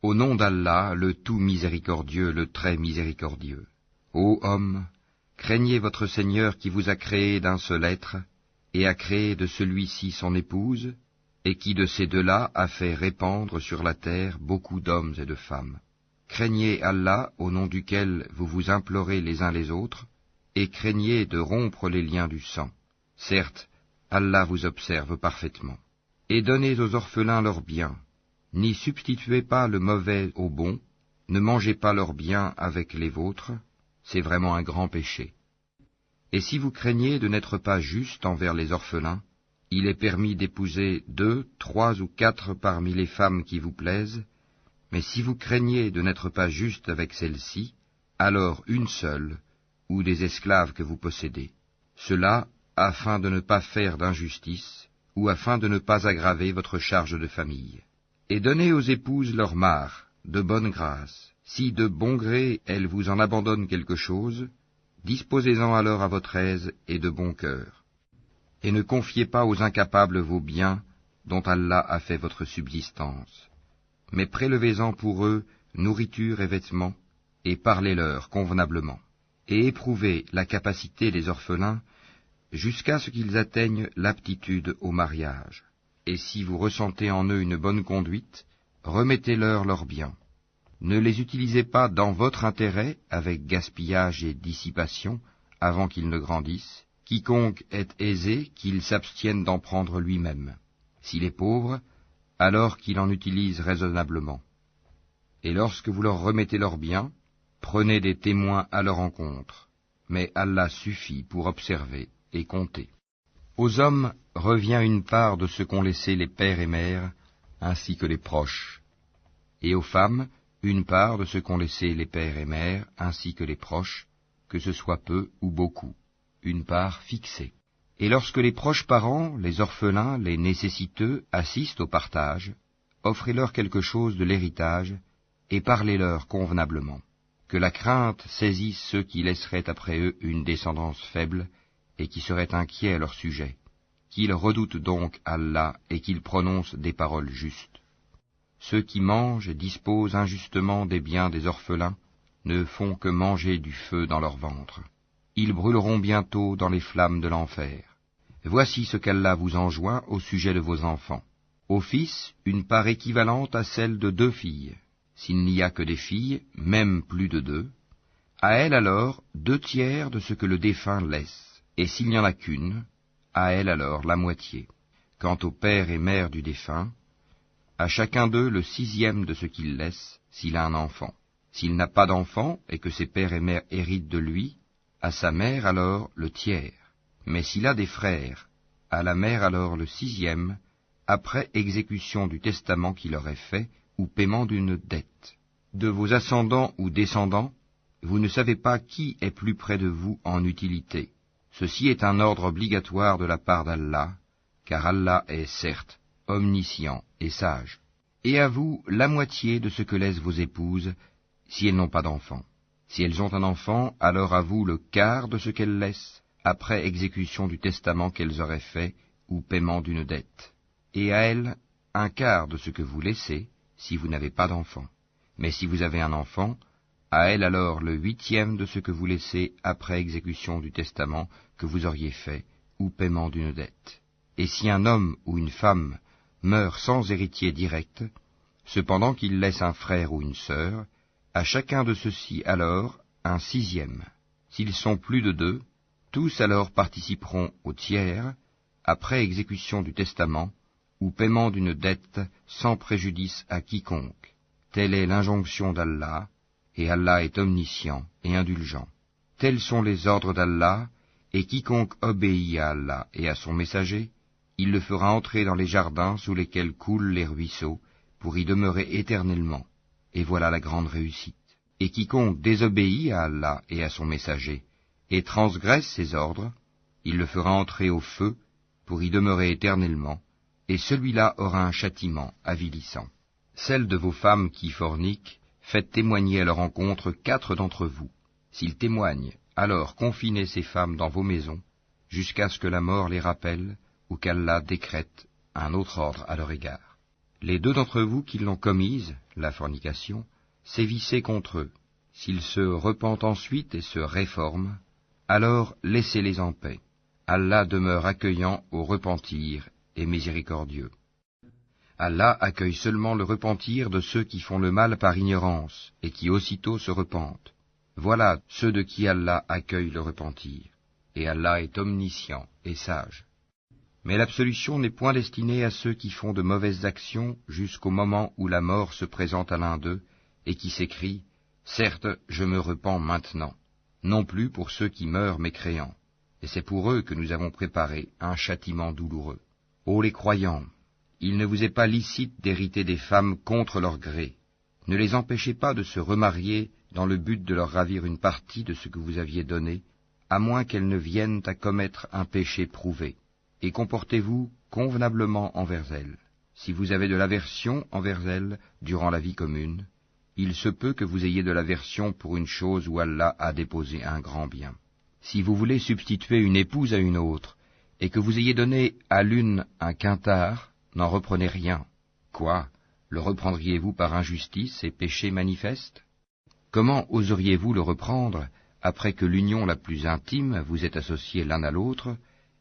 Au nom d'Allah, le tout miséricordieux, le très miséricordieux. Ô hommes, craignez votre Seigneur qui vous a créé d'un seul être, et a créé de celui-ci son épouse, et qui de ces deux-là a fait répandre sur la terre beaucoup d'hommes et de femmes. Craignez Allah au nom duquel vous vous implorez les uns les autres, et craignez de rompre les liens du sang. Certes, Allah vous observe parfaitement. Et donnez aux orphelins leurs biens. N'y substituez pas le mauvais au bon, ne mangez pas leurs biens avec les vôtres, c'est vraiment un grand péché. Et si vous craignez de n'être pas juste envers les orphelins, il est permis d'épouser 2, 3 ou 4 parmi les femmes qui vous plaisent, mais si vous craignez de n'être pas juste avec celles-ci, alors une seule, ou des esclaves que vous possédez. Cela afin de ne pas faire d'injustice, ou afin de ne pas aggraver votre charge de famille. Et donnez aux épouses leur mare, de bonne grâce. Si de bon gré elles vous en abandonnent quelque chose, disposez-en alors à votre aise et de bon cœur. Et ne confiez pas aux incapables vos biens, dont Allah a fait votre subsistance. Mais prélevez-en pour eux nourriture et vêtements, et parlez-leur convenablement. Et éprouvez la capacité des orphelins jusqu'à ce qu'ils atteignent l'aptitude au mariage. Et si vous ressentez en eux une bonne conduite, remettez-leur leurs biens. Ne les utilisez pas dans votre intérêt avec gaspillage et dissipation avant qu'ils ne grandissent. Quiconque est aisé, qu'il s'abstienne d'en prendre lui-même. S'il est pauvre, alors qu'il en utilise raisonnablement. Et lorsque vous leur remettez leurs biens, prenez des témoins à leur encontre. Mais Allah suffit pour observer et compter. Aux hommes revient une part de ce qu'ont laissé les pères et mères, ainsi que les proches, et aux femmes une part de ce qu'ont laissé les pères et mères, ainsi que les proches, que ce soit peu ou beaucoup, une part fixée. Et lorsque les proches parents, les orphelins, les nécessiteux assistent au partage, offrez-leur quelque chose de l'héritage, et parlez-leur convenablement. Que la crainte saisisse ceux qui laisseraient après eux une descendance faible, et qui seraient inquiets à leur sujet, qu'ils redoutent donc Allah et qu'ils prononcent des paroles justes. Ceux qui mangent et disposent injustement des biens des orphelins ne font que manger du feu dans leur ventre. Ils brûleront bientôt dans les flammes de l'enfer. Voici ce qu'Allah vous enjoint au sujet de vos enfants. Aux fils, une part équivalente à celle de 2 filles. S'il n'y a que des filles, même plus de 2, à elles alors 2/3 de ce que le défunt laisse. Et s'il n'y en a qu'une, à elle alors la moitié. Quant au père et mère du défunt, à chacun d'eux le 6e de ce qu'il laisse, s'il a un enfant. S'il n'a pas d'enfant, et que ses pères et mères héritent de lui, à sa mère alors le 1/3. Mais s'il a des frères, à la mère alors le 6e, après exécution du testament qu'il aurait fait, ou paiement d'une dette. De vos ascendants ou descendants, vous ne savez pas qui est plus près de vous en utilité. Ceci est un ordre obligatoire de la part d'Allah, car Allah est certes omniscient et sage. Et à vous la moitié de ce que laissent vos épouses, si elles n'ont pas d'enfant. Si elles ont un enfant, alors à vous le quart de ce qu'elles laissent, après exécution du testament qu'elles auraient fait, ou paiement d'une dette. Et à elles, un quart de ce que vous laissez, si vous n'avez pas d'enfant. Mais si vous avez un enfant, à elle alors le 8e de ce que vous laissez après exécution du testament que vous auriez fait, ou paiement d'une dette. Et si un homme ou une femme meurt sans héritier direct, cependant qu'il laisse un frère ou une sœur, à chacun de ceux-ci alors un 6e. S'ils sont plus de 2, tous alors participeront au 1/3, après exécution du testament, ou paiement d'une dette sans préjudice à quiconque. Telle est l'injonction d'Allah, et Allah est omniscient et indulgent. Tels sont les ordres d'Allah, et quiconque obéit à Allah et à son messager, il le fera entrer dans les jardins sous lesquels coulent les ruisseaux, pour y demeurer éternellement. Et voilà la grande réussite. Et quiconque désobéit à Allah et à son messager, et transgresse ses ordres, il le fera entrer au feu, pour y demeurer éternellement, et celui-là aura un châtiment avilissant. Celles de vos femmes qui forniquent, faites témoigner à leur encontre 4 d'entre vous. S'ils témoignent, alors confinez ces femmes dans vos maisons, jusqu'à ce que la mort les rappelle, ou qu'Allah décrète un autre ordre à leur égard. Les deux d'entre vous qui l'ont commise, la fornication, sévissez contre eux. S'ils se repentent ensuite et se réforment, alors laissez-les en paix. Allah demeure accueillant au repentir et miséricordieux. Allah accueille seulement le repentir de ceux qui font le mal par ignorance et qui aussitôt se repentent. Voilà ceux de qui Allah accueille le repentir. Et Allah est omniscient et sage. Mais l'absolution n'est point destinée à ceux qui font de mauvaises actions jusqu'au moment où la mort se présente à l'un d'eux et qui s'écrie « Certes, je me repens maintenant », non plus pour ceux qui meurent mécréants. Et c'est pour eux que nous avons préparé un châtiment douloureux. Ô les croyants, il ne vous est pas licite d'hériter des femmes contre leur gré. Ne les empêchez pas de se remarier dans le but de leur ravir une partie de ce que vous aviez donné, à moins qu'elles ne viennent à commettre un péché prouvé. Et comportez-vous convenablement envers elles. Si vous avez de l'aversion envers elles durant la vie commune, il se peut que vous ayez de l'aversion pour une chose où Allah a déposé un grand bien. Si vous voulez substituer une épouse à une autre, et que vous ayez donné à l'une un quintard, n'en reprenez rien. Quoi? Le reprendriez-vous par injustice et péché manifeste? Comment oseriez-vous le reprendre après que l'union la plus intime vous ait associés l'un à l'autre,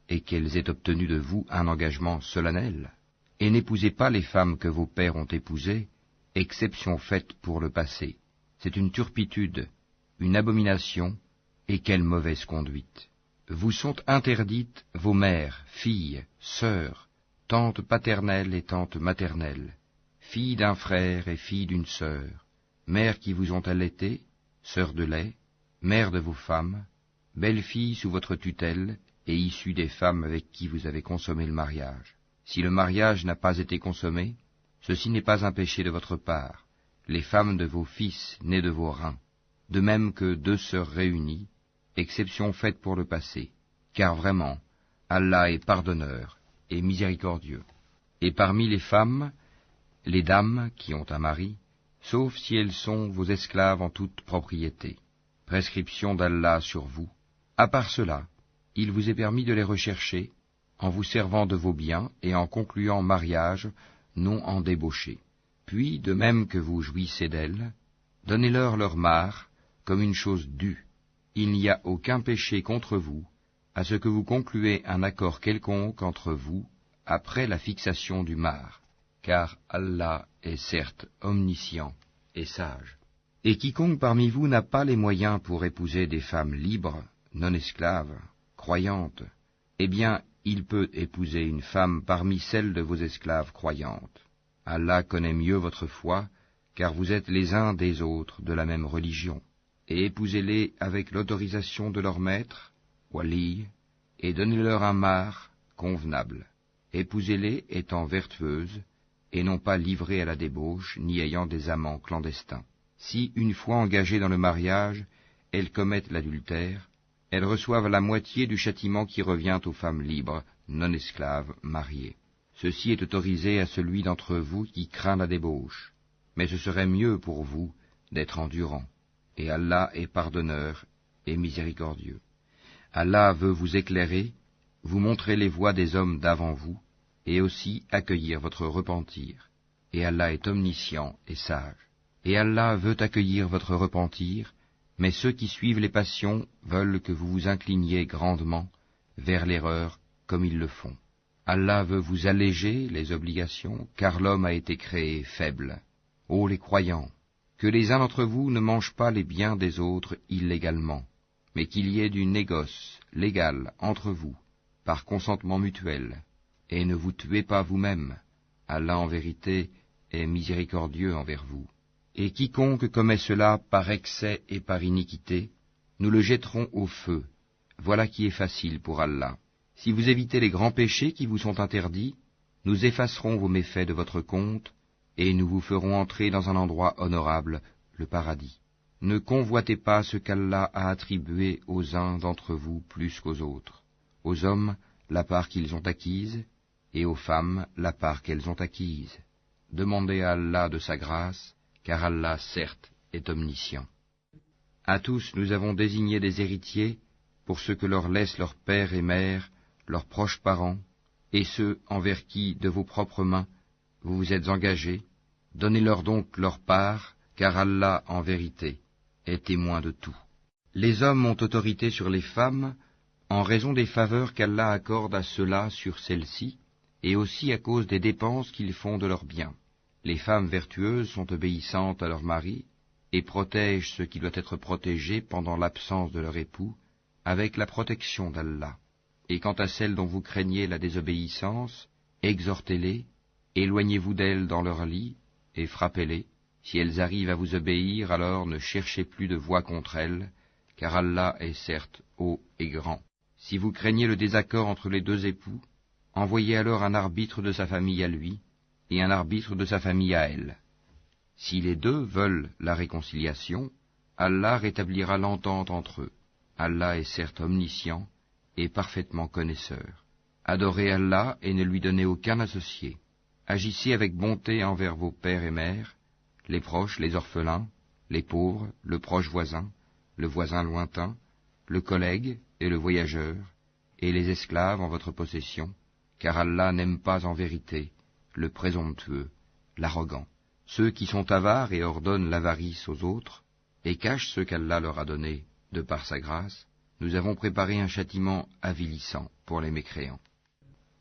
et qu'elles aient obtenu de vous un engagement solennel? Et n'épousez pas les femmes que vos pères ont épousées, exception faite pour le passé. C'est une turpitude, une abomination, et quelle mauvaise conduite. Vous sont interdites vos mères, filles, sœurs, tantes paternelles et tantes maternelles, filles d'un frère et filles d'une sœur, mères qui vous ont allaitées, sœurs de lait, mères de vos femmes, belles-filles sous votre tutelle, et issues des femmes avec qui vous avez consommé le mariage. Si le mariage n'a pas été consommé, ceci n'est pas un péché de votre part, les femmes de vos fils nés de vos reins, de même que deux sœurs réunies, exception faite pour le passé, car vraiment, Allah est pardonneur et miséricordieux. Et parmi les femmes, les dames qui ont un mari, sauf si elles sont vos esclaves en toute propriété. Prescription d'Allah sur vous. À part cela, il vous est permis de les rechercher, en vous servant de vos biens et en concluant mariage, non en débauché. Puis, de même que vous jouissez d'elles, donnez-leur leur part, comme une chose due. Il n'y a aucun péché contre vous, à ce que vous concluez un accord quelconque entre vous, après la fixation du mar, car Allah est certes omniscient et sage. Et quiconque parmi vous n'a pas les moyens pour épouser des femmes libres, non esclaves, croyantes, eh bien, il peut épouser une femme parmi celles de vos esclaves croyantes. Allah connaît mieux votre foi, car vous êtes les uns des autres de la même religion. Et épousez-les avec l'autorisation de leur maître, wali, et donnez-leur un mar convenable. Épousez-les étant vertueuses, et non pas livrées à la débauche, ni ayant des amants clandestins. Si, une fois engagées dans le mariage, elles commettent l'adultère, elles reçoivent la moitié du châtiment qui revient aux femmes libres, non esclaves, mariées. Ceci est autorisé à celui d'entre vous qui craint la débauche, mais ce serait mieux pour vous d'être endurant. Et Allah est pardonneur et miséricordieux. Allah veut vous éclairer, vous montrer les voies des hommes d'avant vous, et aussi accueillir votre repentir. Et Allah est omniscient et sage. Et Allah veut accueillir votre repentir, mais ceux qui suivent les passions veulent que vous vous incliniez grandement vers l'erreur comme ils le font. Allah veut vous alléger les obligations, car l'homme a été créé faible. Ô les croyants, que les uns d'entre vous ne mangent pas les biens des autres illégalement, mais qu'il y ait du négoce légal entre vous, par consentement mutuel, et ne vous tuez pas vous-même. Allah en vérité est miséricordieux envers vous. Et quiconque commet cela par excès et par iniquité, nous le jetterons au feu. Voilà qui est facile pour Allah. Si vous évitez les grands péchés qui vous sont interdits, nous effacerons vos méfaits de votre compte, et nous vous ferons entrer dans un endroit honorable, le paradis. Ne convoitez pas ce qu'Allah a attribué aux uns d'entre vous plus qu'aux autres. Aux hommes, la part qu'ils ont acquise, et aux femmes, la part qu'elles ont acquise. Demandez à Allah de sa grâce, car Allah, certes, est omniscient. À tous nous avons désigné des héritiers pour ce que leur laissent leurs pères et mères, leurs proches parents, et ceux envers qui, de vos propres mains, vous vous êtes engagés, donnez-leur donc leur part, car Allah, en vérité, est témoin de tout. Les hommes ont autorité sur les femmes en raison des faveurs qu'Allah accorde à ceux-là sur celles-ci, et aussi à cause des dépenses qu'ils font de leurs biens. Les femmes vertueuses sont obéissantes à leur mari, et protègent ce qui doit être protégé pendant l'absence de leur époux, avec la protection d'Allah. Et quant à celles dont vous craignez la désobéissance, exhortez-les, éloignez-vous d'elles dans leur lit, et frappez-les. Si elles arrivent à vous obéir, alors ne cherchez plus de voie contre elles, car Allah est certes haut et grand. Si vous craignez le désaccord entre les deux époux, envoyez alors un arbitre de sa famille à lui, et un arbitre de sa famille à elle. Si les deux veulent la réconciliation, Allah rétablira l'entente entre eux. Allah est certes omniscient et parfaitement connaisseur. Adorez Allah et ne lui donnez aucun associé. Agissez avec bonté envers vos pères et mères, les proches, les orphelins, les pauvres, le proche voisin, le voisin lointain, le collègue et le voyageur, et les esclaves en votre possession, car Allah n'aime pas en vérité le présomptueux, l'arrogant, ceux qui sont avares et ordonnent l'avarice aux autres, et cachent ce qu'Allah leur a donné de par sa grâce. Nous avons préparé un châtiment avilissant pour les mécréants.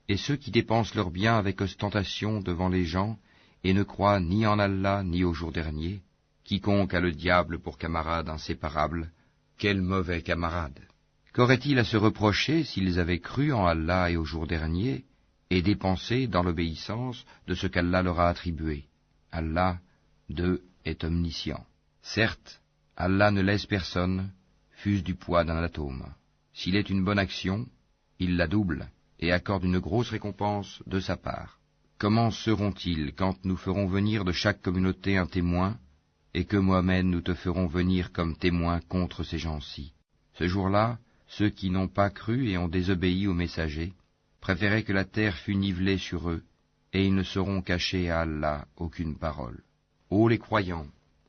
Et ceux qui dépensent leurs biens avec ostentation devant les gens, et ne croient ni en Allah ni au jour dernier, quiconque a le diable pour camarade inséparable, quel mauvais camarade! Qu'auraient-ils à se reprocher s'ils avaient cru en Allah et au jour dernier, et dépensé dans l'obéissance de ce qu'Allah leur a attribué? Allah, d'eux, est omniscient. Certes, Allah ne laisse personne, fût-ce du poids d'un atome. S'il est une bonne action, il la double, et accorde une grosse récompense de sa part. Comment seront-ils quand nous ferons venir de chaque communauté un témoin, et que Mohammed nous te ferons venir comme témoin contre ces gens-ci? Ce jour-là, ceux qui n'ont pas cru et ont désobéi aux messagers préféraient que la terre fût nivelée sur eux, et ils ne sauront cacher à Allah aucune parole. Ô les croyants,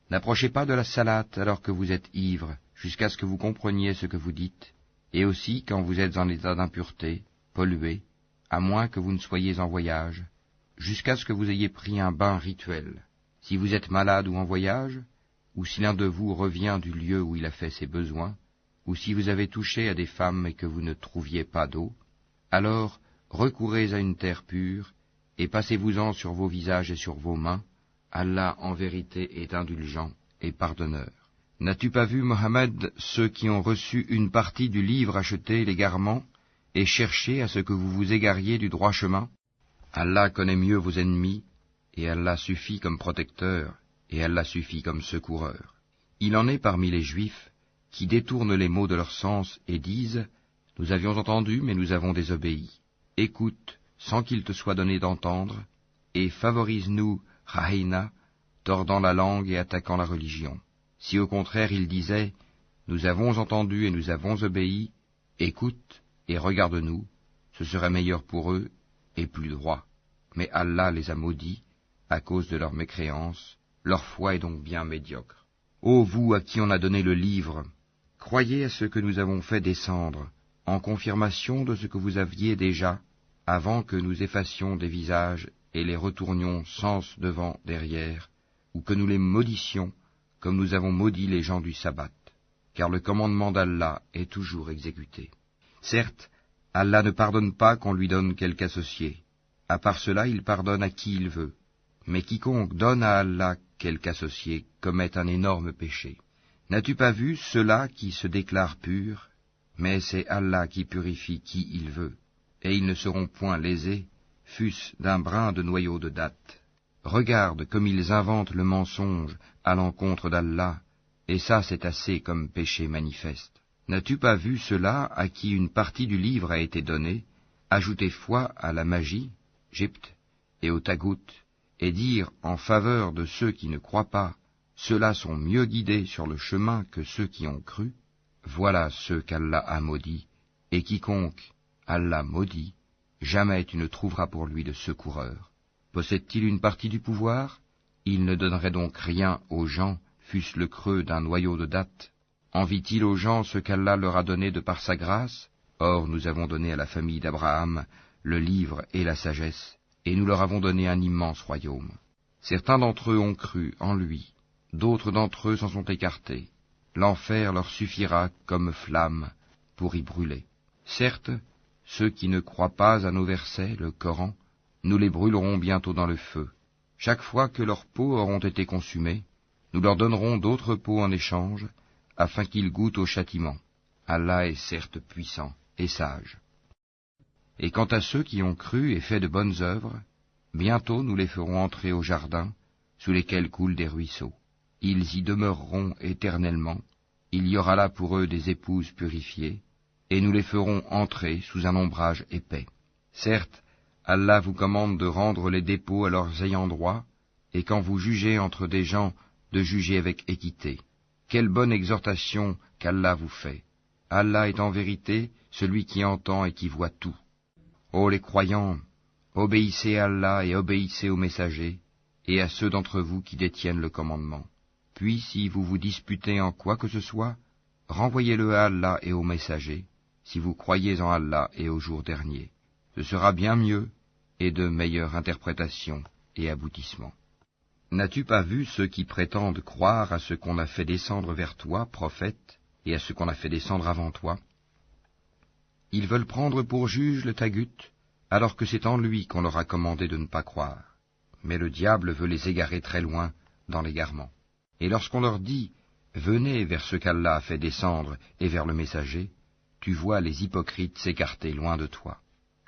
n'approchez pas de la salate alors que vous êtes ivres, jusqu'à ce que vous compreniez ce que vous dites, et aussi quand vous êtes en état d'impureté, pollué, à moins que vous ne soyez en voyage, jusqu'à ce que vous ayez pris un bain rituel. Si vous êtes malade ou en voyage, ou si l'un de vous revient du lieu où il a fait ses besoins, ou si vous avez touché à des femmes et que vous ne trouviez pas d'eau, alors recourez à une terre pure, et passez-vous-en sur vos visages et sur vos mains. Allah en vérité est indulgent et pardonneur. N'as-tu pas vu, Mohammed, ceux qui ont reçu une partie du livre acheter l'égarement, et cherché à ce que vous vous égariez du droit chemin? Allah connaît mieux vos ennemis, et Allah suffit comme protecteur, et Allah suffit comme secoureur. Il en est parmi les Juifs qui détournent les mots de leur sens et disent « Nous avions entendu, mais nous avons désobéi. Écoute, sans qu'il te soit donné d'entendre, et favorise-nous, Rahina, tordant la langue et attaquant la religion. Si au contraire ils disaient « Nous avons entendu et nous avons obéi, écoute et regarde-nous, ce serait meilleur pour eux et plus droit. » Mais Allah les a maudits à cause de leur mécréance, leur foi est donc bien médiocre. Ô vous à qui on a donné le livre, croyez à ce que nous avons fait descendre, en confirmation de ce que vous aviez déjà, avant que nous effacions des visages et les retournions sens devant, derrière, ou que nous les maudissions, comme nous avons maudit les gens du sabbat, car le commandement d'Allah est toujours exécuté. Certes, Allah ne pardonne pas qu'on lui donne quelque associé. À part cela, il pardonne à qui il veut. Mais quiconque donne à Allah quelque associé commet un énorme péché. N'as-tu pas vu ceux-là qui se déclarent purs? Mais c'est Allah qui purifie qui il veut, et ils ne seront point lésés, fût-ce d'un brin de noyau de date. Regarde comme ils inventent le mensonge à l'encontre d'Allah, et ça c'est assez comme péché manifeste. N'as-tu pas vu ceux-là à qui une partie du livre a été donnée, ajouter foi à la magie, Gypte, et au tagout, et dire en faveur de ceux qui ne croient pas, ceux-là sont mieux guidés sur le chemin que ceux qui ont cru? Voilà ceux qu'Allah a maudits, et quiconque Allah maudit, jamais tu ne trouveras pour lui de secoureur. Possède-t-il une partie du pouvoir? Il ne donnerait donc rien aux gens, fût-ce le creux d'un noyau de date. Envie-t-il aux gens ce qu'Allah leur a donné de par sa grâce? Or nous avons donné à la famille d'Abraham le livre et la sagesse, et nous leur avons donné un immense royaume. Certains d'entre eux ont cru en lui, d'autres d'entre eux s'en sont écartés. L'enfer leur suffira comme flamme pour y brûler. Certes, ceux qui ne croient pas à nos versets, le Coran, nous les brûlerons bientôt dans le feu. Chaque fois que leurs peaux auront été consumées, nous leur donnerons d'autres peaux en échange, afin qu'ils goûtent au châtiment. Allah est certes puissant et sage. Et quant à ceux qui ont cru et fait de bonnes œuvres, bientôt nous les ferons entrer au jardin, sous lesquels coulent des ruisseaux. Ils y demeureront éternellement, il y aura là pour eux des épouses purifiées, et nous les ferons entrer sous un ombrage épais. Certes, Allah vous commande de rendre les dépôts à leurs ayants droit, et quand vous jugez entre des gens, de juger avec équité. Quelle bonne exhortation qu'Allah vous fait. Allah est en vérité celui qui entend et qui voit tout. Ô les croyants, obéissez à Allah et obéissez aux messagers, et à ceux d'entre vous qui détiennent le commandement. Puis, si vous vous disputez en quoi que ce soit, renvoyez-le à Allah et aux messagers, si vous croyez en Allah et au jour dernier. Ce sera bien mieux, et de meilleure interprétation et aboutissement. N'as-tu pas vu ceux qui prétendent croire à ce qu'on a fait descendre vers toi, prophète, et à ce qu'on a fait descendre avant toi? Ils veulent prendre pour juge le Tagut, alors que c'est en lui qu'on leur a commandé de ne pas croire. Mais le diable veut les égarer très loin dans l'égarement. Et lorsqu'on leur dit « Venez vers ce qu'Allah a fait descendre et vers le messager », tu vois les hypocrites s'écarter loin de toi.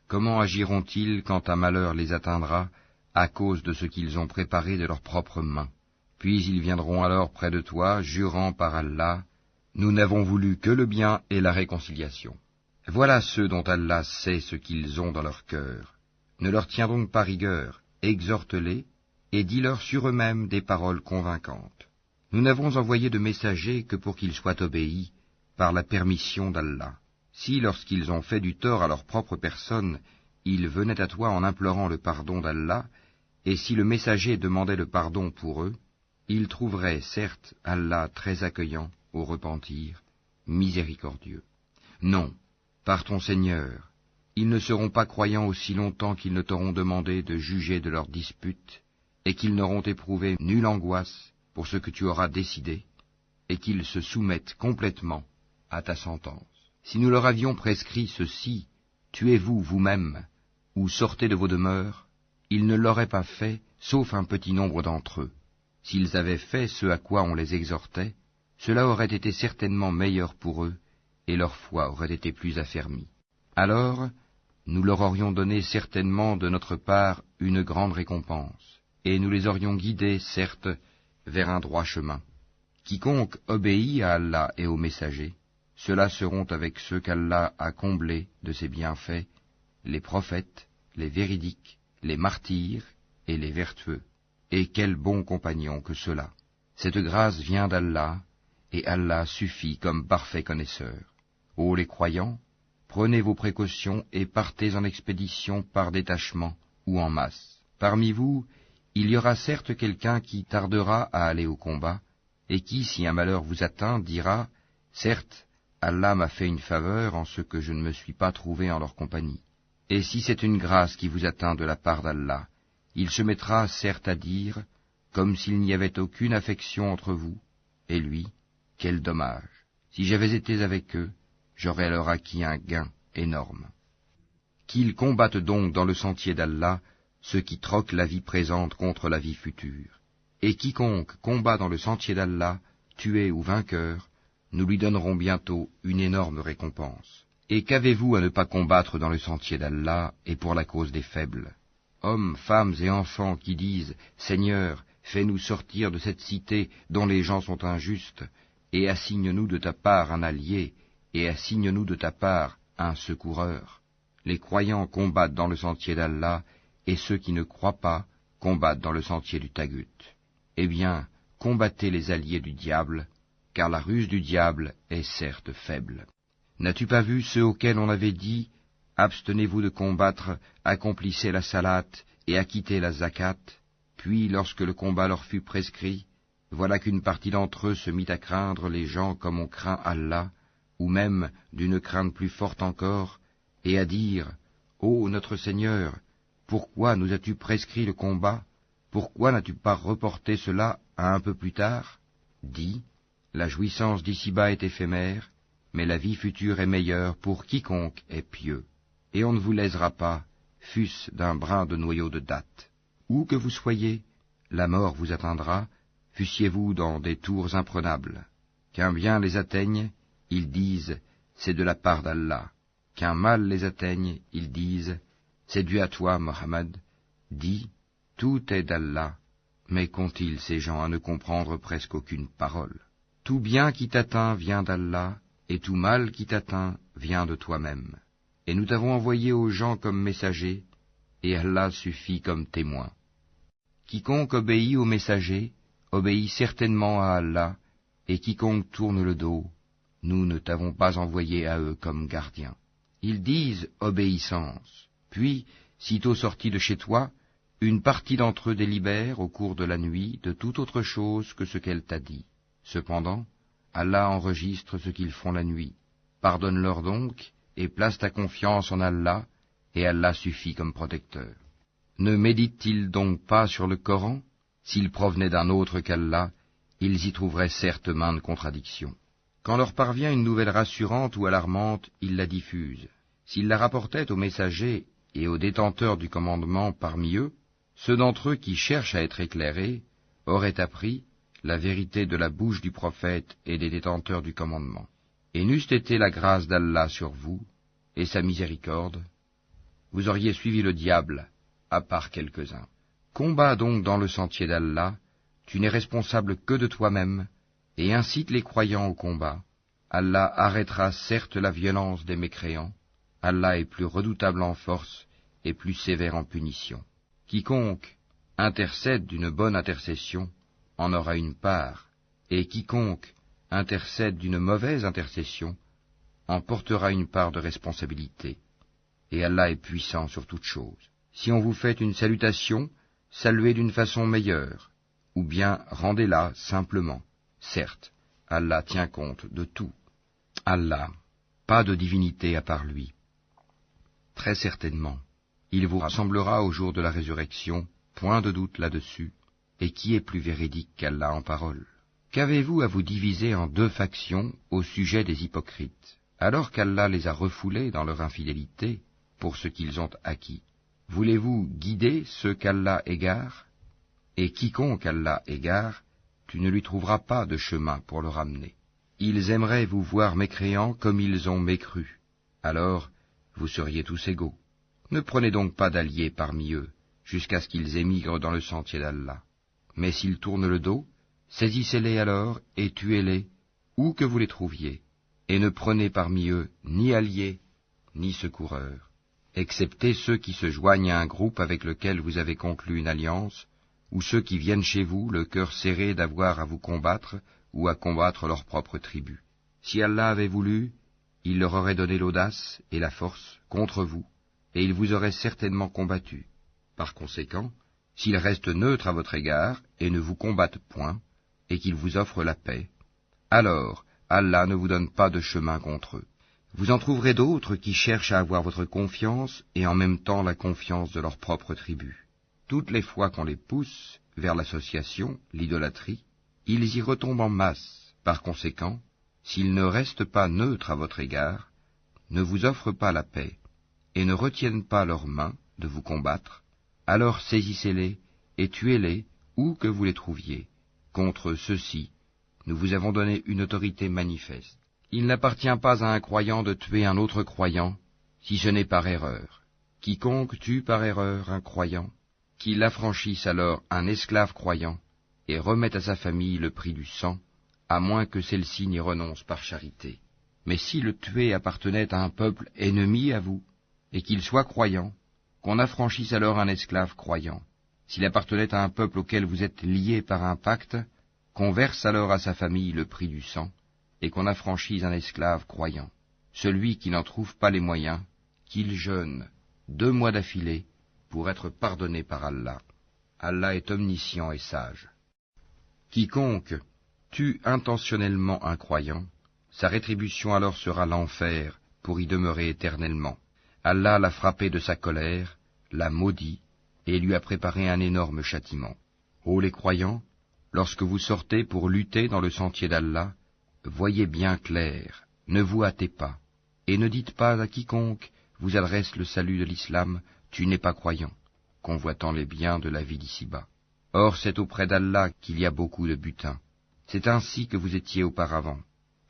Comment agiront-ils quand un malheur les atteindra à cause de ce qu'ils ont préparé de leurs propres mains? Puis ils viendront alors près de toi, jurant par Allah, « Nous n'avons voulu que le bien et la réconciliation. » Voilà ceux dont Allah sait ce qu'ils ont dans leur cœur. Ne leur tiens donc pas rigueur, exhorte-les, et dis-leur sur eux-mêmes des paroles convaincantes. Nous n'avons envoyé de messagers que pour qu'ils soient obéis par la permission d'Allah. Si, lorsqu'ils ont fait du tort à leur propre personne, ils venaient à toi en implorant le pardon d'Allah, et si le messager demandait le pardon pour eux, ils trouveraient certes Allah très accueillant au repentir, miséricordieux. Non, par ton Seigneur, ils ne seront pas croyants aussi longtemps qu'ils ne t'auront demandé de juger de leurs disputes, et qu'ils n'auront éprouvé nulle angoisse pour ce que tu auras décidé, et qu'ils se soumettent complètement à ta sentence. Si nous leur avions prescrit ceci, tuez-vous vous-même, ou sortez de vos demeures, ils ne l'auraient pas fait, sauf un petit nombre d'entre eux. S'ils avaient fait ce à quoi on les exhortait, cela aurait été certainement meilleur pour eux, et leur foi aurait été plus affermie. Alors, nous leur aurions donné certainement de notre part une grande récompense, et nous les aurions guidés, certes, vers un droit chemin. Quiconque obéit à Allah et aux messagers, ceux-là seront avec ceux qu'Allah a comblés de ses bienfaits, les prophètes, les véridiques, les martyrs et les vertueux. Et quels bons compagnons que ceux-là. Cette grâce vient d'Allah, et Allah suffit comme parfait connaisseur. Ô les croyants, prenez vos précautions et partez en expédition par détachement ou en masse. Parmi vous, il y aura certes quelqu'un qui tardera à aller au combat, et qui, si un malheur vous atteint, dira « Certes, Allah m'a fait une faveur en ce que je ne me suis pas trouvé en leur compagnie. » Et si c'est une grâce qui vous atteint de la part d'Allah, il se mettra certes à dire, comme s'il n'y avait aucune affection entre vous, et lui, quel dommage. Si j'avais été avec eux, j'aurais alors acquis un gain énorme. Qu'ils combattent donc dans le sentier d'Allah ceux qui troquent la vie présente contre la vie future. Et quiconque combat dans le sentier d'Allah, tué ou vainqueur, nous lui donnerons bientôt une énorme récompense. Et qu'avez-vous à ne pas combattre dans le sentier d'Allah et pour la cause des faibles? Hommes, femmes et enfants qui disent « Seigneur, fais-nous sortir de cette cité dont les gens sont injustes, et assigne-nous de ta part un allié, et assigne-nous de ta part un secoureur. » Les croyants combattent dans le sentier d'Allah, et ceux qui ne croient pas combattent dans le sentier du Tagut. Eh bien, combattez les alliés du diable, car la ruse du diable est certes faible. N'as-tu pas vu ceux auxquels on avait dit « Abstenez-vous de combattre, accomplissez la salate et acquittez la zakat » Puis, lorsque le combat leur fut prescrit, voilà qu'une partie d'entre eux se mit à craindre les gens comme on craint Allah, ou même d'une crainte plus forte encore, et à dire « Ô notre Seigneur, pourquoi nous as-tu prescrit le combat? Pourquoi n'as-tu pas reporté cela à un peu plus tard? Dis, la jouissance d'ici-bas est éphémère, mais la vie future est meilleure pour quiconque est pieux. Et on ne vous lésera pas, fût-ce d'un brin de noyau de datte. Où que vous soyez, la mort vous atteindra, fussiez-vous dans des tours imprenables. Qu'un bien les atteigne, ils disent, c'est de la part d'Allah. Qu'un mal les atteigne, ils disent, c'est dû à toi, Mohammed. Dis, tout est d'Allah, mais qu'ont-ils ces gens à ne comprendre presque aucune parole? Tout bien qui t'atteint vient d'Allah, et tout mal qui t'atteint vient de toi-même. Et nous t'avons envoyé aux gens comme messagers, et Allah suffit comme témoin. Quiconque obéit aux messagers, obéit certainement à Allah, et quiconque tourne le dos, nous ne t'avons pas envoyé à eux comme gardiens. Ils disent obéissance, puis, sitôt sortis de chez toi, une partie d'entre eux délibère au cours de la nuit de toute autre chose que ce qu'elle t'a dit. Cependant, Allah enregistre ce qu'ils font la nuit. Pardonne-leur donc, et place ta confiance en Allah, et Allah suffit comme protecteur. Ne méditent-ils donc pas sur le Coran? S'ils provenaient d'un autre qu'Allah, ils y trouveraient certes maintes contradictions. Quand leur parvient une nouvelle rassurante ou alarmante, ils la diffusent. S'ils la rapportaient aux messagers et aux détenteurs du commandement parmi eux, ceux d'entre eux qui cherchent à être éclairés auraient appris la vérité de la bouche du prophète et des détenteurs du commandement. Et n'eût été la grâce d'Allah sur vous, et sa miséricorde, vous auriez suivi le diable, à part quelques-uns. Combats donc dans le sentier d'Allah, tu n'es responsable que de toi-même, et incite les croyants au combat. Allah arrêtera certes la violence des mécréants, Allah est plus redoutable en force et plus sévère en punition. Quiconque intercède d'une bonne intercession en aura une part, et quiconque intercède d'une mauvaise intercession en portera une part de responsabilité. Et Allah est puissant sur toute chose. Si on vous fait une salutation, saluez d'une façon meilleure, ou bien rendez-la simplement. Certes, Allah tient compte de tout. Allah, pas de divinité à part lui. Très certainement, il vous rassemblera au jour de la résurrection, point de doute là-dessus, et qui est plus véridique qu'Allah en parole? Qu'avez-vous à vous diviser en deux factions au sujet des hypocrites, alors qu'Allah les a refoulés dans leur infidélité pour ce qu'ils ont acquis? Voulez-vous guider ceux qu'Allah égare? Et quiconque Allah égare, tu ne lui trouveras pas de chemin pour le ramener. Ils aimeraient vous voir mécréants comme ils ont mécru. Alors, vous seriez tous égaux. Ne prenez donc pas d'alliés parmi eux, jusqu'à ce qu'ils émigrent dans le sentier d'Allah. Mais s'ils tournent le dos, saisissez-les alors et tuez-les, où que vous les trouviez, et ne prenez parmi eux ni alliés, ni secoureurs, excepté ceux qui se joignent à un groupe avec lequel vous avez conclu une alliance, ou ceux qui viennent chez vous, le cœur serré d'avoir à vous combattre ou à combattre leur propre tribu. Si Allah avait voulu, il leur aurait donné l'audace et la force contre vous, et ils vous auraient certainement combattu. Par conséquent, s'ils restent neutres à votre égard et ne vous combattent point, et qu'ils vous offrent la paix, alors Allah ne vous donne pas de chemin contre eux. Vous en trouverez d'autres qui cherchent à avoir votre confiance et en même temps la confiance de leur propre tribu. Toutes les fois qu'on les pousse vers l'association, l'idolâtrie, ils y retombent en masse. Par conséquent, s'ils ne restent pas neutres à votre égard, ne vous offrent pas la paix, et ne retiennent pas leurs mains de vous combattre, alors saisissez-les et tuez-les où que vous les trouviez. Contre ceux-ci, nous vous avons donné une autorité manifeste. Il n'appartient pas à un croyant de tuer un autre croyant, si ce n'est par erreur. Quiconque tue par erreur un croyant, qu'il affranchisse alors un esclave croyant, et remette à sa famille le prix du sang, à moins que celle-ci n'y renonce par charité. Mais si le tué appartenait à un peuple ennemi à vous, et qu'il soit croyant, qu'on affranchisse alors un esclave croyant. S'il appartenait à un peuple auquel vous êtes liés par un pacte, qu'on verse alors à sa famille le prix du sang, et qu'on affranchisse un esclave croyant. Celui qui n'en trouve pas les moyens, qu'il jeûne 2 mois d'affilée pour être pardonné par Allah. Allah est omniscient et sage. Quiconque tue intentionnellement un croyant, sa rétribution alors sera l'enfer pour y demeurer éternellement. Allah l'a frappé de sa colère, l'a maudit et lui a préparé un énorme châtiment. Ô les croyants, lorsque vous sortez pour lutter dans le sentier d'Allah, voyez bien clair, ne vous hâtez pas, et ne dites pas à quiconque vous adresse le salut de l'islam, tu n'es pas croyant, convoitant les biens de la vie d'ici-bas. Or c'est auprès d'Allah qu'il y a beaucoup de butin. C'est ainsi que vous étiez auparavant.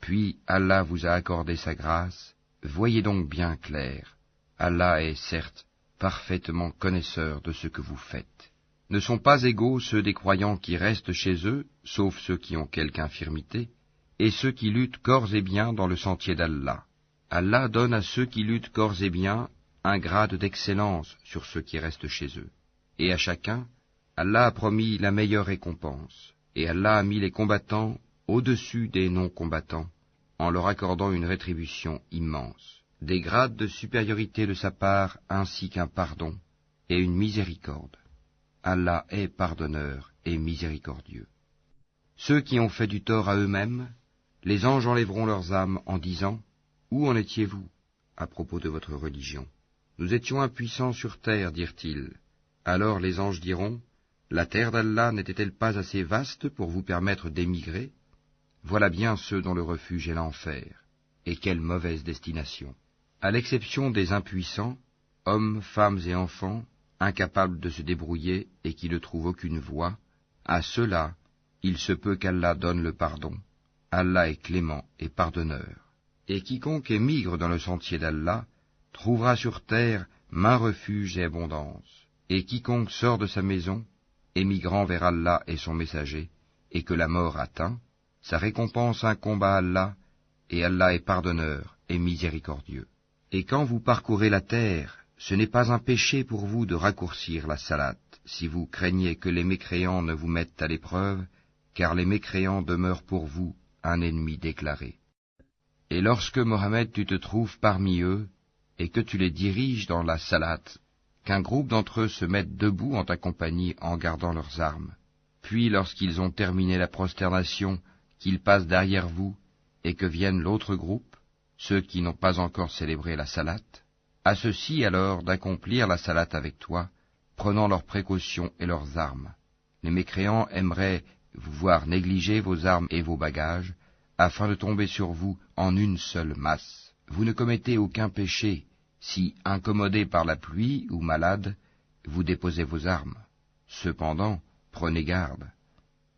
Puis Allah vous a accordé sa grâce, voyez donc bien clair. Allah est, certes, parfaitement connaisseur de ce que vous faites. Ne sont pas égaux ceux des croyants qui restent chez eux, sauf ceux qui ont quelque infirmité, et ceux qui luttent corps et biens dans le sentier d'Allah. Allah donne à ceux qui luttent corps et biens un grade d'excellence sur ceux qui restent chez eux. Et à chacun, Allah a promis la meilleure récompense, et Allah a mis les combattants au-dessus des non-combattants, en leur accordant une rétribution immense, des grades de supériorité de sa part ainsi qu'un pardon et une miséricorde. Allah est pardonneur et miséricordieux. Ceux qui ont fait du tort à eux-mêmes, les anges enlèveront leurs âmes en disant « Où en étiez-vous à propos de votre religion ?» Nous étions impuissants sur terre, dirent-ils. Alors les anges diront « La terre d'Allah n'était-elle pas assez vaste pour vous permettre d'émigrer ? Voilà bien ceux dont le refuge est l'enfer. Et quelle mauvaise destination ! À l'exception des impuissants, hommes, femmes et enfants, incapables de se débrouiller et qui ne trouvent aucune voie, à ceux-là, il se peut qu'Allah donne le pardon. Allah est clément et pardonneur. Et quiconque émigre dans le sentier d'Allah trouvera sur terre maint refuge et abondance. Et quiconque sort de sa maison, émigrant vers Allah et son messager, et que la mort atteint, sa récompense incombe à Allah, et Allah est pardonneur et miséricordieux. Et quand vous parcourez la terre, ce n'est pas un péché pour vous de raccourcir la salate, si vous craignez que les mécréants ne vous mettent à l'épreuve, car les mécréants demeurent pour vous un ennemi déclaré. Et lorsque, Mohammed, tu te trouves parmi eux, et que tu les diriges dans la salate, qu'un groupe d'entre eux se mette debout en ta compagnie en gardant leurs armes, puis lorsqu'ils ont terminé la prosternation, qu'ils passent derrière vous, et que vienne l'autre groupe, ceux qui n'ont pas encore célébré la salate, à ceux-ci alors d'accomplir la salate avec toi, prenant leurs précautions et leurs armes. Les mécréants aimeraient vous voir négliger vos armes et vos bagages, afin de tomber sur vous en une seule masse. Vous ne commettez aucun péché, si, incommodé par la pluie ou malade, vous déposez vos armes. Cependant, prenez garde.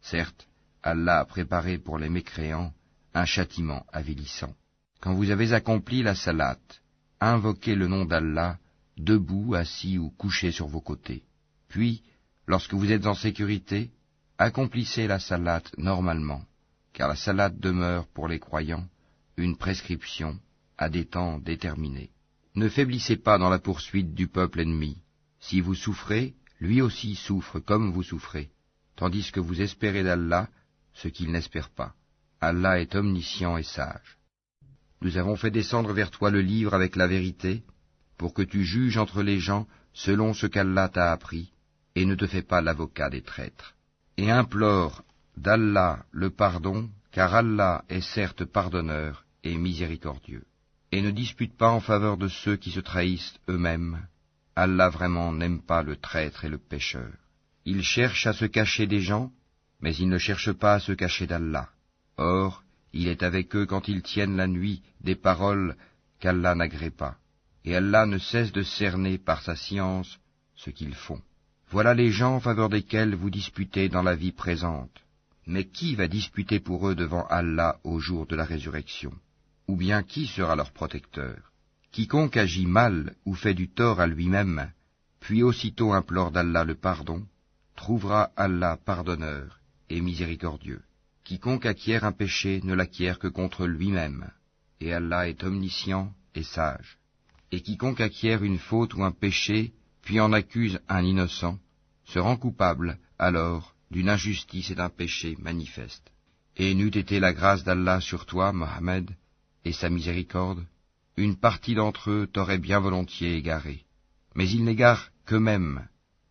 Certes, Allah a préparé pour les mécréants un châtiment avilissant. Quand vous avez accompli la salate, invoquez le nom d'Allah, debout, assis ou couché sur vos côtés. Puis, lorsque vous êtes en sécurité, accomplissez la salate normalement, car la salate demeure pour les croyants une prescription à des temps déterminés. Ne faiblissez pas dans la poursuite du peuple ennemi. Si vous souffrez, lui aussi souffre comme vous souffrez, tandis que vous espérez d'Allah ce qu'il n'espère pas. Allah est omniscient et sage. Nous avons fait descendre vers toi le livre avec la vérité, pour que tu juges entre les gens selon ce qu'Allah t'a appris, et ne te fais pas l'avocat des traîtres. Et implore d'Allah le pardon, car Allah est certes pardonneur et miséricordieux. Et ne dispute pas en faveur de ceux qui se trahissent eux-mêmes. Allah vraiment n'aime pas le traître et le pécheur. Il cherche à se cacher des gens, mais il ne cherche pas à se cacher d'Allah. Or, il est avec eux quand ils tiennent la nuit des paroles qu'Allah n'agrée pas. Et Allah ne cesse de cerner par sa science ce qu'ils font. Voilà les gens en faveur desquels vous disputez dans la vie présente. Mais qui va disputer pour eux devant Allah au jour de la résurrection? Ou bien qui sera leur protecteur? Quiconque agit mal ou fait du tort à lui-même, puis aussitôt implore d'Allah le pardon, trouvera Allah pardonneur et miséricordieux. Quiconque acquiert un péché ne l'acquiert que contre lui-même, et Allah est omniscient et sage. Et quiconque acquiert une faute ou un péché, puis en accuse un innocent, se rend coupable, alors, d'une injustice et d'un péché manifeste. Et n'eût été la grâce d'Allah sur toi, Mohammed, et sa miséricorde, une partie d'entre eux t'aurait bien volontiers égaré. Mais ils n'égarent qu'eux-mêmes,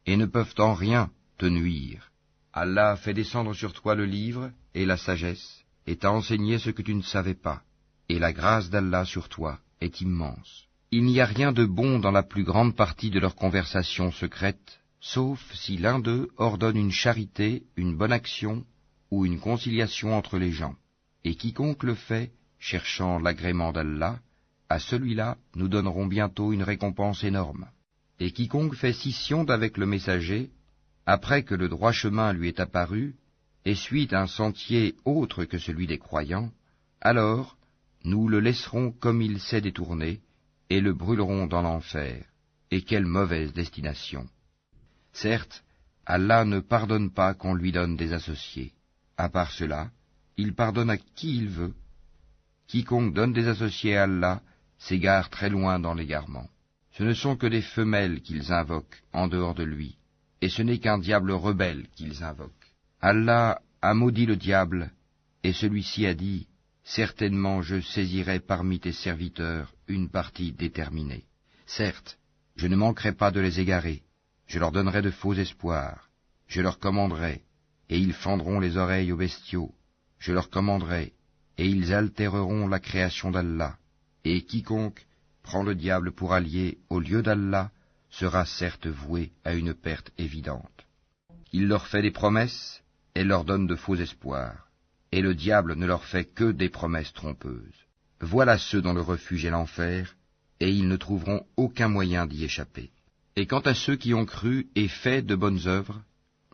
et ne peuvent en rien te nuire. Allah fait descendre sur toi le livre et la sagesse, et t'a enseigné ce que tu ne savais pas, et la grâce d'Allah sur toi est immense. Il n'y a rien de bon dans la plus grande partie de leur conversation secrète, sauf si l'un d'eux ordonne une charité, une bonne action ou une conciliation entre les gens. Et quiconque le fait, cherchant l'agrément d'Allah, à celui-là nous donnerons bientôt une récompense énorme. Et quiconque fait scission d'avec le messager, après que le droit chemin lui est apparu, et suit un sentier autre que celui des croyants, alors nous le laisserons comme il s'est détourné, et le brûlerons dans l'enfer. Et quelle mauvaise destination! Certes, Allah ne pardonne pas qu'on lui donne des associés. À part cela, il pardonne à qui il veut. Quiconque donne des associés à Allah s'égare très loin dans l'égarement. Ce ne sont que des femelles qu'ils invoquent en dehors de lui, et ce n'est qu'un diable rebelle qu'ils invoquent. Allah a maudit le diable, et celui-ci a dit, « Certainement je saisirai parmi tes serviteurs une partie déterminée. Certes, je ne manquerai pas de les égarer, je leur donnerai de faux espoirs, je leur commanderai, et ils fendront les oreilles aux bestiaux, je leur commanderai, et ils altéreront la création d'Allah, et quiconque prend le diable pour allié au lieu d'Allah sera certes voué à une perte évidente. Il leur fait des promesses et leur donne de faux espoirs, et le diable ne leur fait que des promesses trompeuses. Voilà ceux dont le refuge est l'enfer, et ils ne trouveront aucun moyen d'y échapper. Et quant à ceux qui ont cru et fait de bonnes œuvres,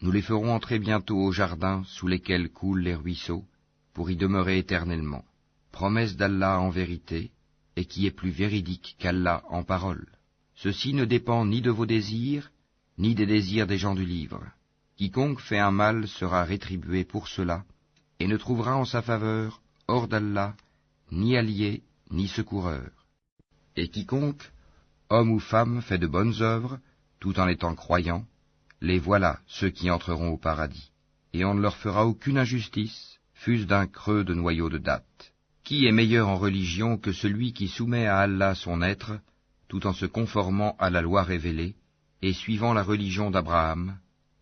nous les ferons entrer bientôt au jardin sous lesquels coulent les ruisseaux, pour y demeurer éternellement. Promesse d'Allah en vérité, et qui est plus véridique qu'Allah en parole. Ceci ne dépend ni de vos désirs, ni des désirs des gens du livre. Quiconque fait un mal sera rétribué pour cela, et ne trouvera en sa faveur, hors d'Allah, ni allié, ni secoureur. Et quiconque, homme ou femme, fait de bonnes œuvres, tout en étant croyant, les voilà ceux qui entreront au paradis. Et on ne leur fera aucune injustice, fût-ce d'un creux de noyau de date. Qui est meilleur en religion que celui qui soumet à Allah son être, tout en se conformant à la loi révélée, et suivant la religion d'Abraham,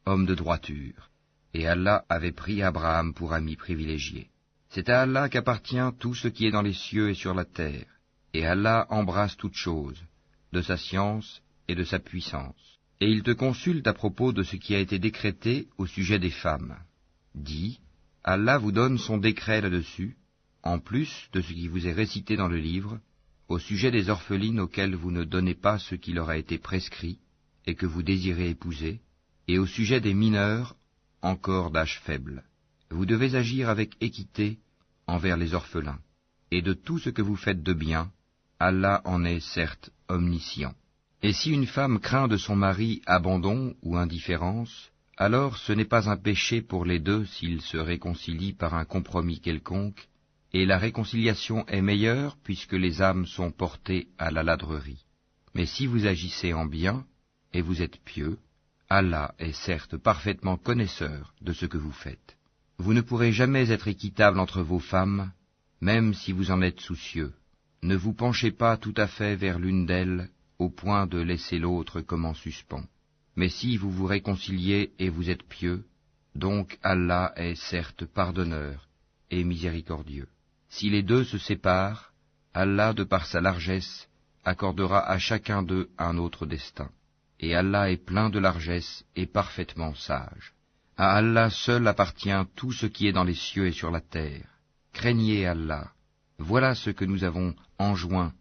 homme de droiture. Et Allah avait pris Abraham pour ami privilégié. C'est à Allah qu'appartient tout ce qui est dans les cieux et sur la terre, et Allah embrasse toutes choses, de sa science et de sa puissance. Et il te consulte à propos de ce qui a été décrété au sujet des femmes. Dis, Allah vous donne son décret là-dessus, en plus de ce qui vous est récité dans le livre, au sujet des orphelines auxquelles vous ne donnez pas ce qui leur a été prescrit, et que vous désirez épouser, et au sujet des mineurs, encore d'âge faible. Vous devez agir avec équité envers les orphelins, et de tout ce que vous faites de bien, Allah en est certes omniscient. Et si une femme craint de son mari abandon ou indifférence, alors ce n'est pas un péché pour les deux s'ils se réconcilient par un compromis quelconque, et la réconciliation est meilleure puisque les âmes sont portées à la ladrerie. Mais si vous agissez en bien, et vous êtes pieux, Allah est certes parfaitement connaisseur de ce que vous faites. Vous ne pourrez jamais être équitable entre vos femmes, même si vous en êtes soucieux. Ne vous penchez pas tout à fait vers l'une d'elles, au point de laisser l'autre comme en suspens. Mais si vous vous réconciliez et vous êtes pieux, donc Allah est certes pardonneur et miséricordieux. Si les deux se séparent, Allah, de par sa largesse, accordera à chacun d'eux un autre destin. Et Allah est plein de largesse et parfaitement sage. À Allah seul appartient tout ce qui est dans les cieux et sur la terre. Craignez Allah. Voilà ce que nous avons enjoint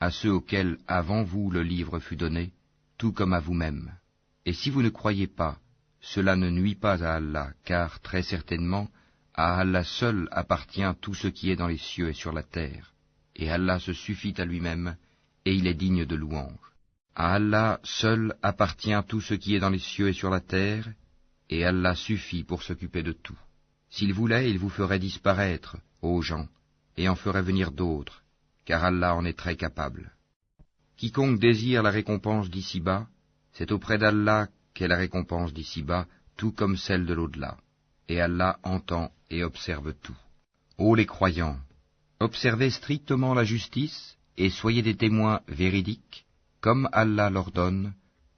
à ceux auxquels avant vous le livre fut donné, tout comme à vous-même. Et si vous ne croyez pas, cela ne nuit pas à Allah, car très certainement, à Allah seul appartient tout ce qui est dans les cieux et sur la terre. Et Allah se suffit à lui-même, et il est digne de louange. À Allah seul appartient tout ce qui est dans les cieux et sur la terre, et Allah suffit pour s'occuper de tout. S'il voulait, il vous ferait disparaître, ô gens, et en ferait venir d'autres, car Allah en est très capable. Quiconque désire la récompense d'ici-bas, c'est auprès d'Allah qu'est la récompense d'ici-bas, tout comme celle de l'au-delà. Et Allah entend et observe tout. Ô les croyants, observez strictement la justice, et soyez des témoins véridiques, comme Allah l'ordonne,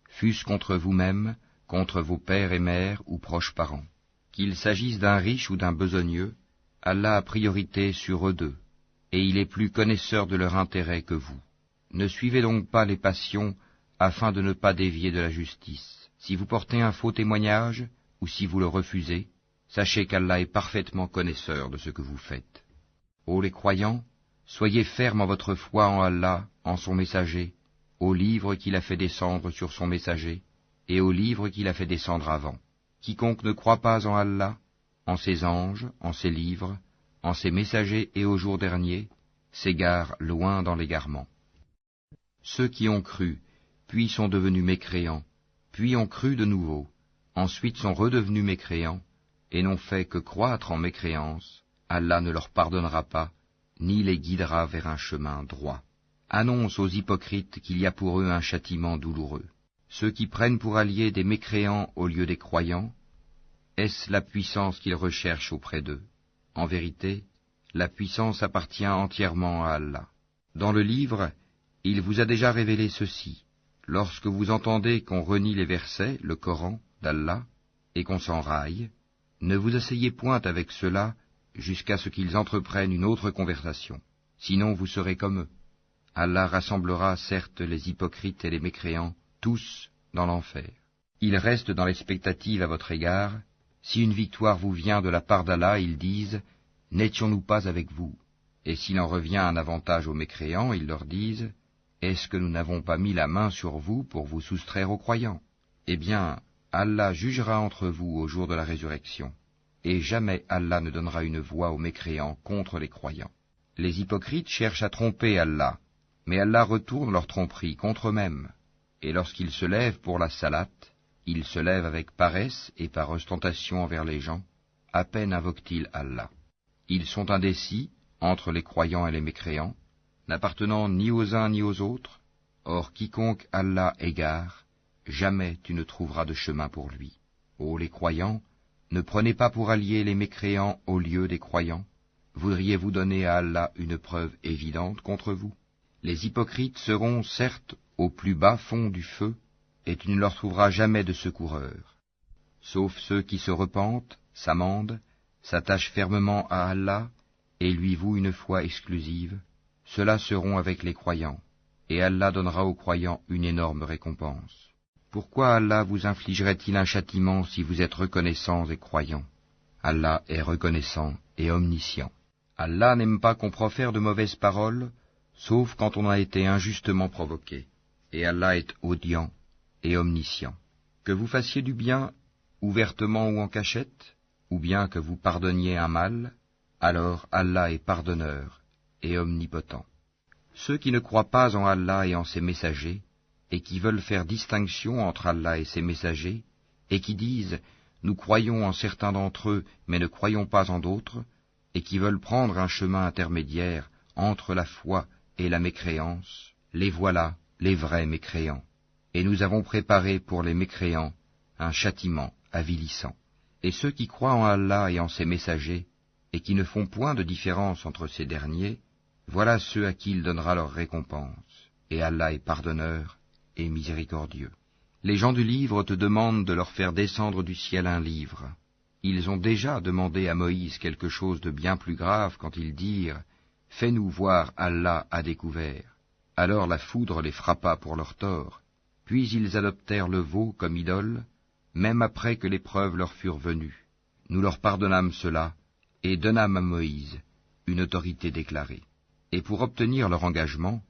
fût-ce contre vous-même, contre vos pères et mères ou proches parents. Qu'il s'agisse d'un riche ou d'un besogneux, Allah a priorité sur eux deux, et il est plus connaisseur de leur intérêt que vous. Ne suivez donc pas les passions, afin de ne pas dévier de la justice. Si vous portez un faux témoignage, ou si vous le refusez, sachez qu'Allah est parfaitement connaisseur de ce que vous faites. Ô les croyants, soyez fermes en votre foi en Allah, en son messager, au livre qu'il a fait descendre sur son messager, et au livre qu'il a fait descendre avant. Quiconque ne croit pas en Allah, en ses anges, en ses livres, en ses messagers et au jour dernier, s'égare loin dans l'égarement. Ceux qui ont cru, puis sont devenus mécréants, puis ont cru de nouveau, ensuite sont redevenus mécréants, et n'ont fait que croître en mécréance, Allah ne leur pardonnera pas, ni les guidera vers un chemin droit. Annonce aux hypocrites qu'il y a pour eux un châtiment douloureux. Ceux qui prennent pour alliés des mécréants au lieu des croyants, est-ce la puissance qu'ils recherchent auprès d'eux? En vérité, la puissance appartient entièrement à Allah. Dans le livre, il vous a déjà révélé ceci. Lorsque vous entendez qu'on renie les versets, le Coran, d'Allah, et qu'on s'en raille, ne vous asseyez point avec ceux-là jusqu'à ce qu'ils entreprennent une autre conversation. Sinon vous serez comme eux. Allah rassemblera certes les hypocrites et les mécréants, tous dans l'enfer. Ils restent dans l'expectative à votre égard. Si une victoire vous vient de la part d'Allah, ils disent « N'étions-nous pas avec vous ?» Et s'il en revient un avantage aux mécréants, ils leur disent « Est-ce que nous n'avons pas mis la main sur vous pour vous soustraire aux croyants ?» Eh bien, Allah jugera entre vous au jour de la résurrection, et jamais Allah ne donnera une voix aux mécréants contre les croyants. Les hypocrites cherchent à tromper Allah, mais Allah retourne leur tromperie contre eux-mêmes, et lorsqu'ils se lèvent pour la salate, ils se lèvent avec paresse et par ostentation envers les gens, à peine invoquent-ils Allah. Ils sont indécis entre les croyants et les mécréants, n'appartenant ni aux uns ni aux autres. Or quiconque Allah égare, jamais tu ne trouveras de chemin pour lui. Ô les croyants, ne prenez pas pour alliés les mécréants au lieu des croyants. Voudriez-vous donner à Allah une preuve évidente contre vous? Les hypocrites seront certes au plus bas fond du feu, et tu ne leur trouveras jamais de secoureurs. Sauf ceux qui se repentent, s'amendent, s'attachent fermement à Allah, et lui vouent une foi exclusive, ceux-là seront avec les croyants, et Allah donnera aux croyants une énorme récompense. Pourquoi Allah vous infligerait-il un châtiment si vous êtes reconnaissants et croyants? Allah est reconnaissant et omniscient. Allah n'aime pas qu'on profère de mauvaises paroles, sauf quand on a été injustement provoqué, et Allah est audient et omniscient. Que vous fassiez du bien, ouvertement ou en cachette, ou bien que vous pardonniez un mal, alors Allah est pardonneur et omnipotent. Ceux qui ne croient pas en Allah et en ses messagers, et qui veulent faire distinction entre Allah et ses messagers, et qui disent « Nous croyons en certains d'entre eux, mais ne croyons pas en d'autres », et qui veulent prendre un chemin intermédiaire entre la foi et la mécréance, les voilà, les vrais mécréants. Et nous avons préparé pour les mécréants un châtiment avilissant. Et ceux qui croient en Allah et en ses messagers, et qui ne font point de différence entre ces derniers, voilà ceux à qui il donnera leur récompense. Et Allah est pardonneur et miséricordieux. Les gens du livre te demandent de leur faire descendre du ciel un livre. Ils ont déjà demandé à Moïse quelque chose de bien plus grave quand ils dirent « Fais-nous voir Allah à découvert ». Alors la foudre les frappa pour leur tort, puis ils adoptèrent le veau comme idole, même après que les preuves leur furent venues. Nous leur pardonnâmes cela, et donnâmes à Moïse une autorité déclarée. Et pour obtenir leur engagement,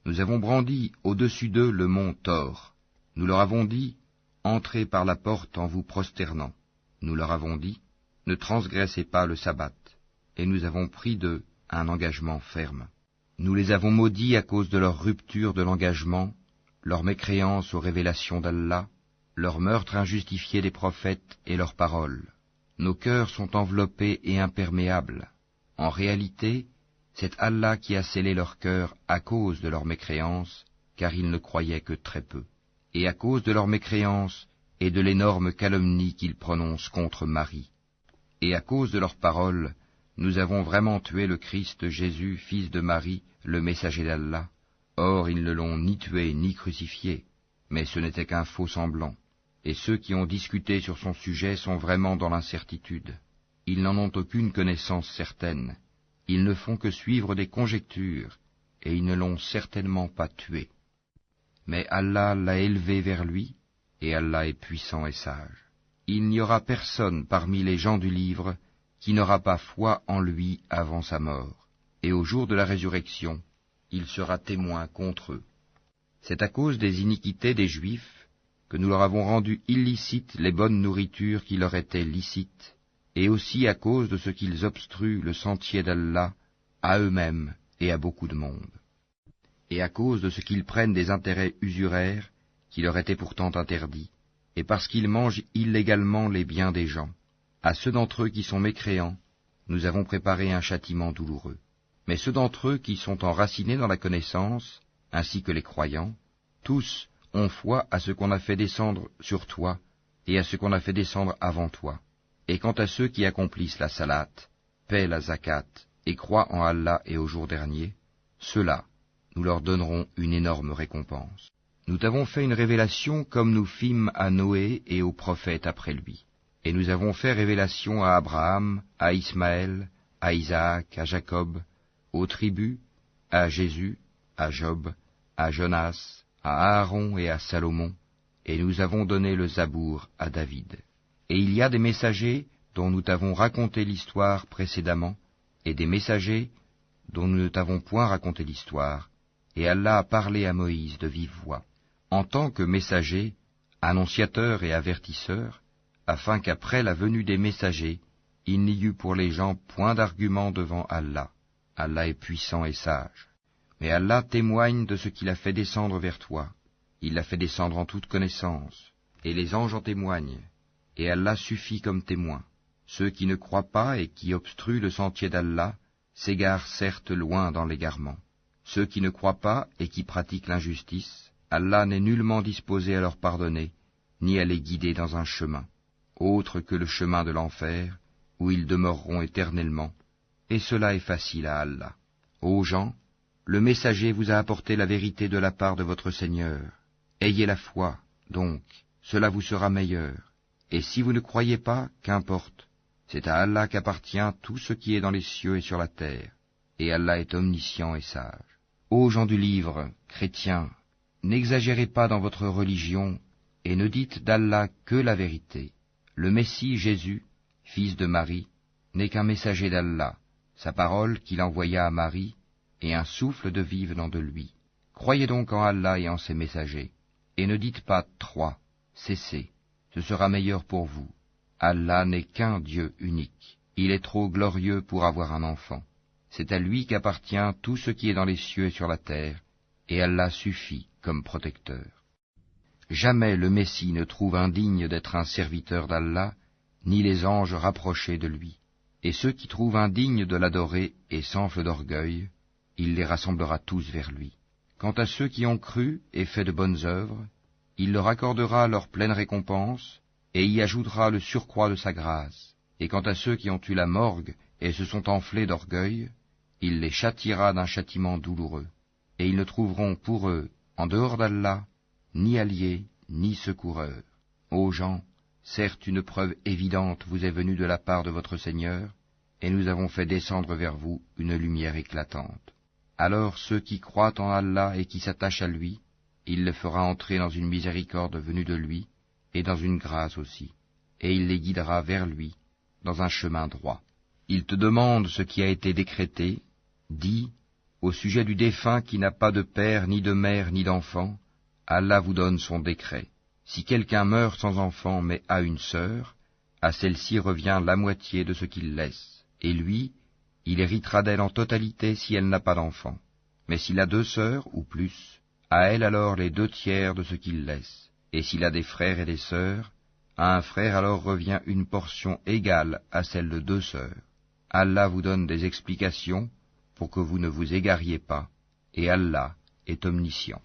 nous avons brandi au-dessus d'eux le mont Thor. Nous leur avons dit « Entrez par la porte en vous prosternant ». Nous leur avons dit « Ne transgressez pas le sabbat ». Et nous avons pris d'eux un engagement ferme. Nous les avons maudits à cause de leur rupture de l'engagement, leur mécréance aux révélations d'Allah, leur meurtre injustifié des prophètes et leurs paroles. Nos cœurs sont enveloppés et imperméables. En réalité, c'est Allah qui a scellé leurs cœurs à cause de leur mécréance, car ils ne croyaient que très peu. Et à cause de leur mécréance et de l'énorme calomnie qu'ils prononcent contre Marie. Et à cause de leurs paroles, nous avons vraiment tué le Christ Jésus, fils de Marie, le messager d'Allah. Or ils ne l'ont ni tué ni crucifié, mais ce n'était qu'un faux semblant. Et ceux qui ont discuté sur son sujet sont vraiment dans l'incertitude. Ils n'en ont aucune connaissance certaine. Ils ne font que suivre des conjectures, et ils ne l'ont certainement pas tué. Mais Allah l'a élevé vers lui, et Allah est puissant et sage. Il n'y aura personne parmi les gens du livre qui n'aura pas foi en lui avant sa mort, et au jour de la résurrection, il sera témoin contre eux. C'est à cause des iniquités des Juifs que nous leur avons rendu illicites les bonnes nourritures qui leur étaient licites, et aussi à cause de ce qu'ils obstruent le sentier d'Allah à eux-mêmes et à beaucoup de monde, et à cause de ce qu'ils prennent des intérêts usuraires qui leur étaient pourtant interdits, et parce qu'ils mangent illégalement les biens des gens. À ceux d'entre eux qui sont mécréants, nous avons préparé un châtiment douloureux. Mais ceux d'entre eux qui sont enracinés dans la connaissance, ainsi que les croyants, tous ont foi à ce qu'on a fait descendre sur toi et à ce qu'on a fait descendre avant toi. Et quant à ceux qui accomplissent la salate, paient la zakat et croient en Allah et au jour dernier, ceux-là, nous leur donnerons une énorme récompense. Nous t'avons fait une révélation comme nous fîmes à Noé et aux prophètes après lui. Et nous avons fait révélation à Abraham, à Ismaël, à Isaac, à Jacob, aux tribus, à Jésus, à Job, à Jonas, à Aaron et à Salomon, et nous avons donné le Zabour à David. Et il y a des messagers dont nous t'avons raconté l'histoire précédemment, et des messagers dont nous ne t'avons point raconté l'histoire, et Allah a parlé à Moïse de vive voix, en tant que messager, annonciateur et avertisseur, afin qu'après la venue des messagers, il n'y eût pour les gens point d'argument devant Allah. Allah est puissant et sage. Mais Allah témoigne de ce qu'il a fait descendre vers toi. Il l'a fait descendre en toute connaissance, et les anges en témoignent, et Allah suffit comme témoin. Ceux qui ne croient pas et qui obstruent le sentier d'Allah s'égarent certes loin dans l'égarement. Ceux qui ne croient pas et qui pratiquent l'injustice, Allah n'est nullement disposé à leur pardonner, ni à les guider dans un chemin, autre que le chemin de l'enfer, où ils demeureront éternellement, et cela est facile à Allah. Ô gens, le messager vous a apporté la vérité de la part de votre Seigneur. Ayez la foi, donc, cela vous sera meilleur. Et si vous ne croyez pas, qu'importe, c'est à Allah qu'appartient tout ce qui est dans les cieux et sur la terre, et Allah est omniscient et sage. Ô gens du livre, chrétiens, n'exagérez pas dans votre religion, et ne dites d'Allah que la vérité. Le Messie Jésus, fils de Marie, n'est qu'un messager d'Allah, sa parole qu'il envoya à Marie, et un souffle de vie venant de lui. Croyez donc en Allah et en ses messagers, et ne dites pas « 3 », cessez, ce sera meilleur pour vous. Allah n'est qu'un Dieu unique, il est trop glorieux pour avoir un enfant. C'est à lui qu'appartient tout ce qui est dans les cieux et sur la terre, et Allah suffit comme protecteur. Jamais le Messie ne trouve indigne d'être un serviteur d'Allah, ni les anges rapprochés de lui. Et ceux qui trouvent indignes de l'adorer et s'enflent d'orgueil, il les rassemblera tous vers lui. Quant à ceux qui ont cru et fait de bonnes œuvres, il leur accordera leur pleine récompense, et y ajoutera le surcroît de sa grâce. Et quant à ceux qui ont eu la morgue et se sont enflés d'orgueil, il les châtiera d'un châtiment douloureux. Et ils ne trouveront pour eux, en dehors d'Allah, ni alliés, ni secoureurs. Ô gens, certes une preuve évidente vous est venue de la part de votre Seigneur, et nous avons fait descendre vers vous une lumière éclatante. Alors ceux qui croient en Allah et qui s'attachent à lui, il les fera entrer dans une miséricorde venue de lui, et dans une grâce aussi, et il les guidera vers lui, dans un chemin droit. Il te demande ce qui a été décrété, dis, au sujet du défunt qui n'a pas de père, ni de mère, ni d'enfant, Allah vous donne son décret. Si quelqu'un meurt sans enfant mais a une sœur, à celle-ci revient la moitié de ce qu'il laisse, et lui, il héritera d'elle en totalité si elle n'a pas d'enfant. Mais s'il a 2 sœurs ou plus, à elle alors les 2/3 de ce qu'il laisse. Et s'il a des frères et des sœurs, à un frère alors revient une portion égale à celle de 2 sœurs. Allah vous donne des explications pour que vous ne vous égariez pas, et Allah est omniscient.